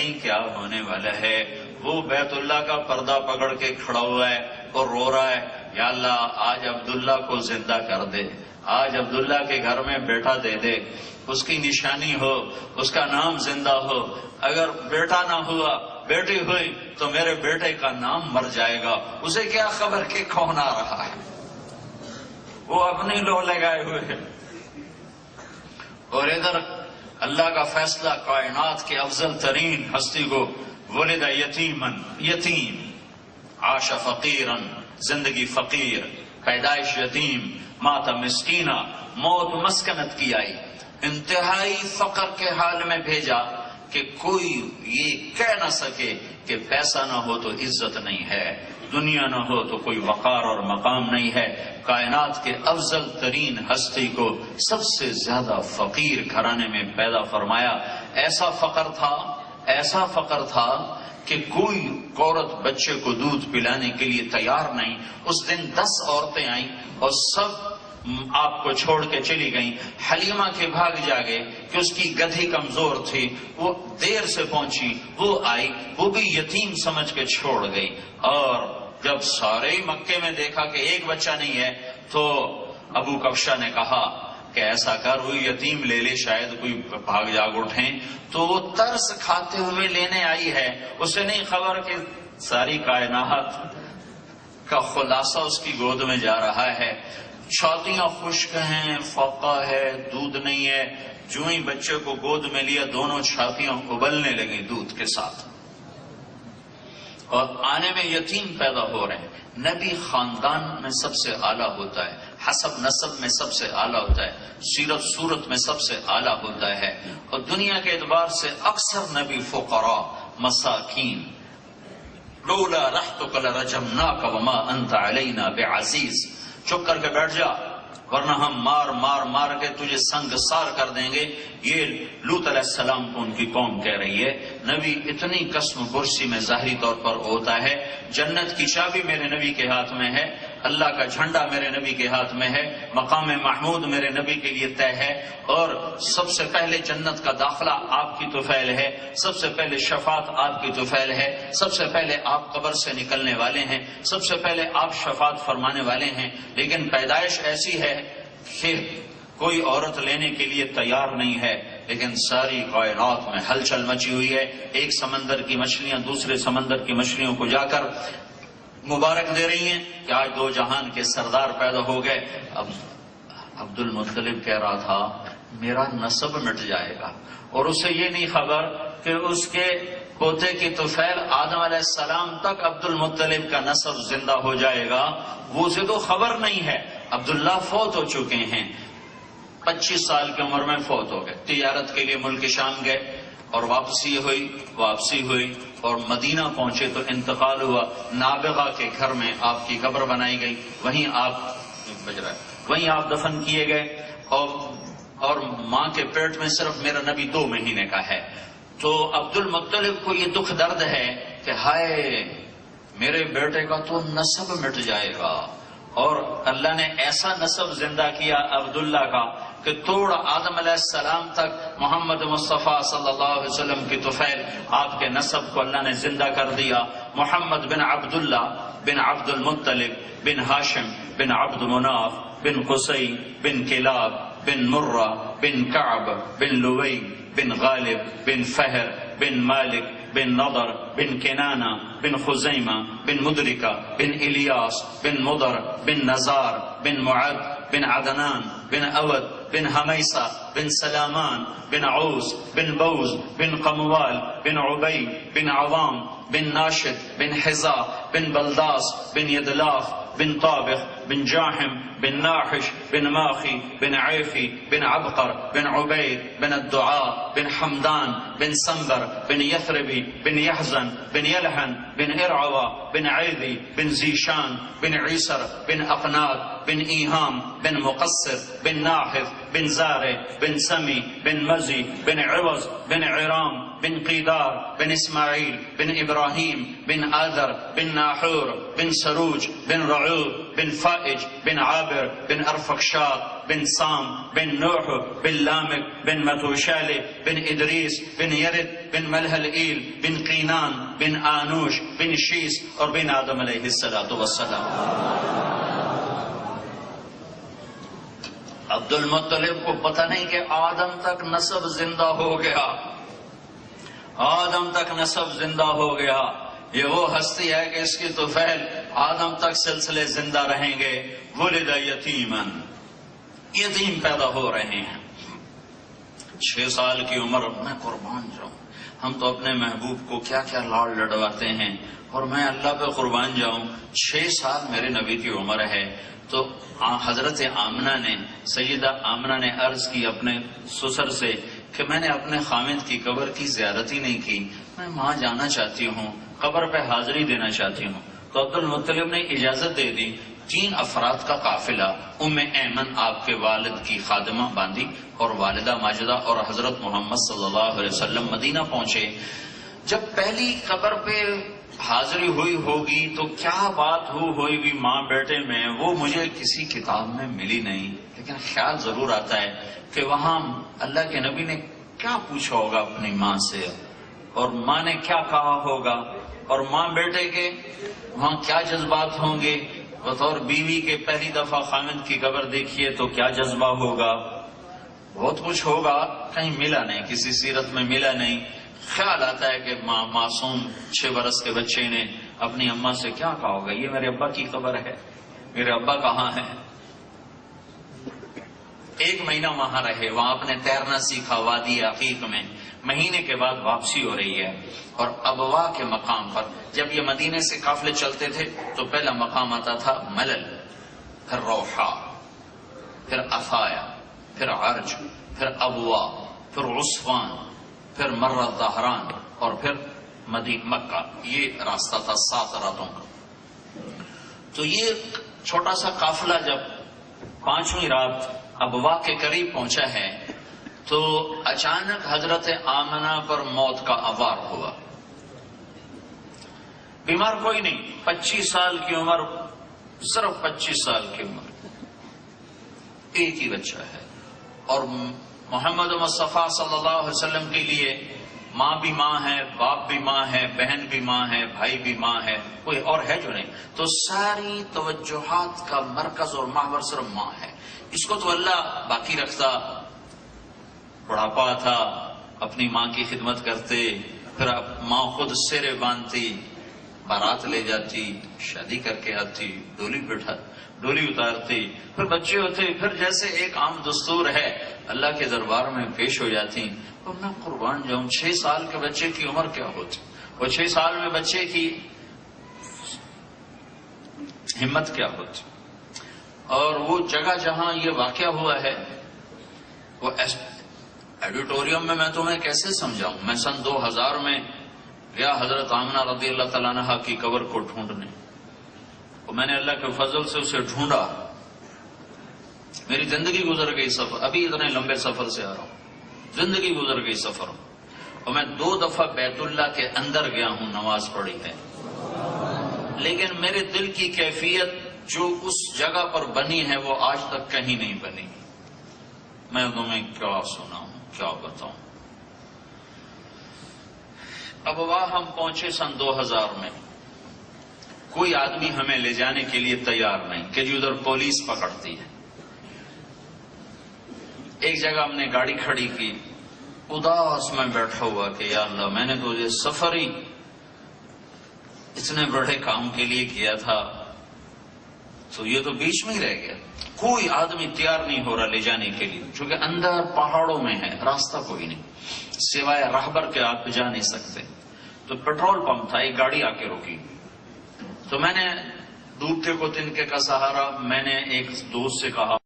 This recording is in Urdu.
نہیں کیا ہونے والا ہے۔ وہ بیت اللہ کا پردہ پکڑ کے کھڑا ہوا ہے اور رو رہا ہے، یا اللہ آج عبداللہ کو زندہ کر دے، آج عبداللہ کے گھر میں بیٹا دے دے، اس کی نشانی ہو، اس کا نام زندہ ہو۔ اگر بیٹا نہ ہوا، بیٹی ہوئی تو میرے بیٹے کا نام مر جائے گا۔ اسے کیا خبر کہ کون آ رہا ہے، وہ اپنی لو لگائے ہوئے ہے۔ اور ادھر اللہ کا فیصلہ کائنات کے افضل ترین ہستی کو، ولد یتیمن، یتیم، عاش فقیرن، زندگی فقیر، پیدائش یتیم، مات مسکینہ، موت مسکنت کی آئی، انتہائی فقر کے حال میں بھیجا کہ کوئی یہ کہہ نہ سکے کہ پیسہ نہ ہو تو عزت نہیں ہے، دنیا نہ ہو تو کوئی وقار اور مقام نہیں ہے۔ کائنات کے افضل ترین ہستی کو سب سے زیادہ فقیر گھرانے میں پیدا فرمایا۔ ایسا فقر تھا کہ کوئی عورت بچے کو دودھ پلانے کے لیے تیار نہیں۔ اس دن 10 عورتیں آئیں اور سب آپ کو چھوڑ کے چلی گئیں۔ حلیمہ کے بھاگ جاگے کہ اس کی گدھی کمزور تھی، وہ دیر سے پہنچی، وہ آئی، وہ بھی یتیم سمجھ کے چھوڑ گئی۔ اور جب سارے مکے میں دیکھا کہ ایک بچہ نہیں ہے تو ابو کبشہ نے کہا کہ ایسا کر وہ یتیم لے لے، شاید کوئی بھاگ جاگ اٹھیں۔ تو وہ ترس کھاتے ہوئے لینے آئی ہے، اسے نہیں خبر کہ ساری کائنات کا خلاصہ اس کی گود میں جا رہا ہے۔ چھاتیاں خشک ہیں، فوقہ ہے، دودھ نہیں ہے۔ جو ہی بچے کو گود میں لیا دونوں چھاتیاں ابلنے لگیں دودھ کے ساتھ، اور آنے میں یتیم پیدا ہو رہے ہیں۔ نبی خاندان میں سب سے اعلیٰ ہوتا ہے، حسب نسب میں سب سے اعلیٰ ہوتا ہے، سیرت صورت میں سب سے اعلیٰ ہوتا ہے، اور دنیا کے اعتبار سے اکثر نبی فقراء، مساکین۔ لولا رحتک لرجمناک وما انت علینا بعزیز، چپ کر کے بیٹھ جا ورنہ ہم مار کے تجھے سنگسار کر دیں گے۔ یہ لوط علیہ السلام کو ان کی قوم کہہ رہی ہے۔ نبی اتنی قسم پرسی میں ظاہری طور پر ہوتا ہے۔ جنت کی چابی میرے نبی کے ہاتھ میں ہے، اللہ کا جھنڈا میرے نبی کے ہاتھ میں ہے، مقام محمود میرے نبی کے لیے طے ہے، اور سب سے پہلے جنت کا داخلہ آپ کی طفیل ہے، سب سے پہلے شفاعت آپ کی طفیل ہے، سب سے پہلے آپ قبر سے نکلنے والے ہیں، سب سے پہلے آپ شفاعت فرمانے والے ہیں۔ لیکن پیدائش ایسی ہے کہ کوئی عورت لینے کے لیے تیار نہیں ہے، لیکن ساری کائنات میں ہلچل مچی ہوئی ہے۔ ایک سمندر کی مچھلیاں دوسرے سمندر کی مچھلیوں کو جا کر مبارک دے رہی ہیں کہ آج 2 جہان کے سردار پیدا ہو گئے۔ اب عبد المطلب کہہ رہا تھا میرا نسب مٹ جائے گا، اور اسے یہ نہیں خبر کہ اس کے پوتے کی طفیل آدم علیہ السلام تک عبد المطلب کا نسب زندہ ہو جائے گا، وہ اسے تو خبر نہیں ہے۔ عبداللہ فوت ہو چکے ہیں، 25 سال کی عمر میں فوت ہو گئے، تجارت کے لیے ملک شام گئے اور واپسی ہوئی اور مدینہ پہنچے تو انتقال ہوا۔ نابغہ کے گھر میں آپ کی قبر بنائی گئی، وہیں آپ دفن کیے گئے، اور ماں کے پیٹ میں صرف میرا نبی 2 مہینے کا ہے۔ تو عبد المطلب کو یہ دکھ درد ہے کہ ہائے میرے بیٹے کا تو نسب مٹ جائے گا، اور اللہ نے ایسا نسب زندہ کیا عبداللہ کا کہ توڑ آدم علیہ السلام تک محمد مصطفیٰ صلی اللہ علیہ وسلم کی طفیل آپ کے نسب کو اللہ نے زندہ کر دیا۔ محمد بن عبداللہ بن عبد المطلب بن ہاشم بن عبد مناف بن قصی بن کلاب بن مرہ بن کعب بن لوی بن غالب بن فہر بن مالک بن نضر بن کنانہ بن خزیمہ بن مدرکہ بن الیاس بن مضر بن نزار بن معد بن عدنان بن اود بن حمیسہ بن سلامان بن عوس بن بوز بن قموال بن عبی بن عوام بن ناشد بن حزا بن بلداس بن یدلاف بن طابخ بن جاحم بن ناحش بن ماخی بن عیفی بن عبقر بن عبید بن الدعاء بن حمدان بن سنبر بن یثربی بن یحزن بن یلحن بن ارعوى بن عیدی بن زیشان بن عیسر بن اقناد بن ایہام بن مقصر بن ناحف بن زارع بن سمی بن مزی بن عوض بن عرام بن قیدار بن اسماعیل بن ابراہیم بن آذر بن ناحور بن سروج بن رعوب بن فائج بن عابر بن ارفخشاد بن سام بن نوح بن لامک بن متوشالہ بن ادریس بن یرد بن ملہلئیل بن قینان بن آنوش بن شیس اور بن آدم علیہ السلام۔ عبد المطلب کو پتہ نہیں کہ آدم تک نسب زندہ ہو گیا، آدم تک نسب زندہ ہو گیا۔ یہ وہ ہستی ہے کہ اس کی طفیل آدم تک سلسلے زندہ رہیں گے۔ ولد یتیمن، یتیم پیدا ہو رہے ہیں۔ 6 سال کی عمر، میں قربان جاؤں، ہم تو اپنے محبوب کو کیا کیا لاڑ لڑواتے ہیں، اور میں اللہ پہ قربان جاؤں 6 سال میرے نبی کی عمر ہے۔ تو حضرت آمنہ نے، سیدہ آمنہ نے عرض کی اپنے سسر سے کہ میں نے اپنے خامد کی قبر کی زیارت ہی نہیں کی، میں وہاں جانا چاہتی ہوں، قبر پہ حاضری دینا چاہتی ہوں۔ تو عبد المطلب نے اجازت دے دی۔ 3 افراد کا قافلہ ام ایمن آپ کے والد کی خادمہ باندھی اور والدہ ماجدہ اور حضرت محمد صلی اللہ علیہ وسلم مدینہ پہنچے۔ جب پہلی قبر پہ حاضری ہوئی ہوگی تو کیا بات ہوئی بھی ماں بیٹے میں، وہ مجھے کسی کتاب میں ملی نہیں، لیکن خیال ضرور آتا ہے کہ وہاں اللہ کے نبی نے کیا پوچھا ہوگا اپنی ماں سے، اور ماں نے کیا کہا ہوگا، اور ماں بیٹے کے وہاں کیا جذبات ہوں گے۔ بطور بیوی کے پہلی دفعہ خامد کی قبر دیکھیے تو کیا جذبہ ہوگا، بہت کچھ ہوگا، کہیں ملا نہیں، کسی سیرت میں ملا نہیں۔ خیال آتا ہے کہ معصوم 6 برس کے بچے نے اپنی اماں سے کیا کہا ہوگا، یہ میرے ابا کی قبر ہے، میرے ابا کہاں ہیں۔ 1 مہینہ وہاں رہے، وہاں آپ نے تیرنا سیکھا وادی عقیق میں۔ مہینے کے بعد واپسی ہو رہی ہے، اور ابوا کے مقام پر جب یہ مدینے سے قافلے چلتے تھے تو پہلا مقام آتا تھا ملل، پھر روحا، پھر افایا، پھر عرج، پھر ابوا، پھر عصفان، پھر مرہ ظہران، اور پھر مکہ۔ یہ راستہ تھا 7 راتوں کا۔ تو یہ چھوٹا سا قافلہ جب 5ویں رات ابوا کے قریب پہنچا ہے تو اچانک حضرت آمنہ پر موت کا عوار ہوا۔ بیمار کوئی نہیں، 25 سال کی عمر، صرف 25 سال کی عمر، ایک ہی بچہ ہے، اور محمد مصطفیٰ صلی اللہ علیہ وسلم کے لیے ماں بھی ماں ہے، باپ بھی ماں ہے، بہن بھی ماں ہے، بھائی بھی ماں ہے، کوئی اور ہے جو نہیں۔ تو ساری توجہات کا مرکز اور محور صرف ماں ہے۔ اس کو تو اللہ باقی رکھتا، بڑھاپا تھا، اپنی ماں کی خدمت کرتے، پھر ماں خود سرے باندھتی، بارات لے جاتی، شادی کر کے آتی، ڈولی اتارتی، پھر بچے ہوتے، پھر جیسے ایک عام دستور ہے اللہ کے دربار میں پیش ہو جاتی۔ اور میں قربان جاؤں 6 سال کے بچے کی عمر کیا ہوتی، اور 6 سال میں بچے کی ہمت کیا ہوتی۔ اور وہ جگہ جہاں یہ واقعہ ہوا ہے وہ ایڈیٹوریم میں تمہیں کیسے سمجھاؤں۔ میں سن 2000 میں گیا حضرت آمنہ رضی اللہ تعالیٰ عنہا کی قبر کو ڈھونڈنے، اور میں نے اللہ کے فضل سے اسے ڈھونڈا۔ میری زندگی گزر گئی سفر، ابھی اتنے لمبے سفر سے آ رہا ہوں، زندگی گزر گئی سفر، اور میں 2 دفعہ بیت اللہ کے اندر گیا ہوں، نماز پڑھی ہے، لیکن میرے دل کی کیفیت جو اس جگہ پر بنی ہے وہ آج تک کہیں نہیں بنی۔ میں تمہیں کیا سناؤں، کیا بتاؤں۔ اب وہاں ہم پہنچے سن 2000 میں، کوئی آدمی ہمیں لے جانے کے لیے تیار نہیں کہ جی ادھر پولیس پکڑتی ہے۔ ایک جگہ ہم نے گاڑی کھڑی کی، اداس میں بیٹھا ہوا کہ یا اللہ، میں نے تو یہ سفر ہی اتنے بڑے کام کے لیے کیا تھا، تو یہ تو بیچ میں ہی رہ گیا۔ کوئی آدمی تیار نہیں ہو رہا لے جانے کے لیے، چونکہ اندر پہاڑوں میں ہے، راستہ کوئی نہیں، سوائے راہبر کے آپ جا نہیں سکتے۔ تو پیٹرول پمپ تھا، ایک گاڑی آ کے روکی، تو میں نے ڈوبتے کو تنکے کا سہارا، میں نے ایک دوست سے کہا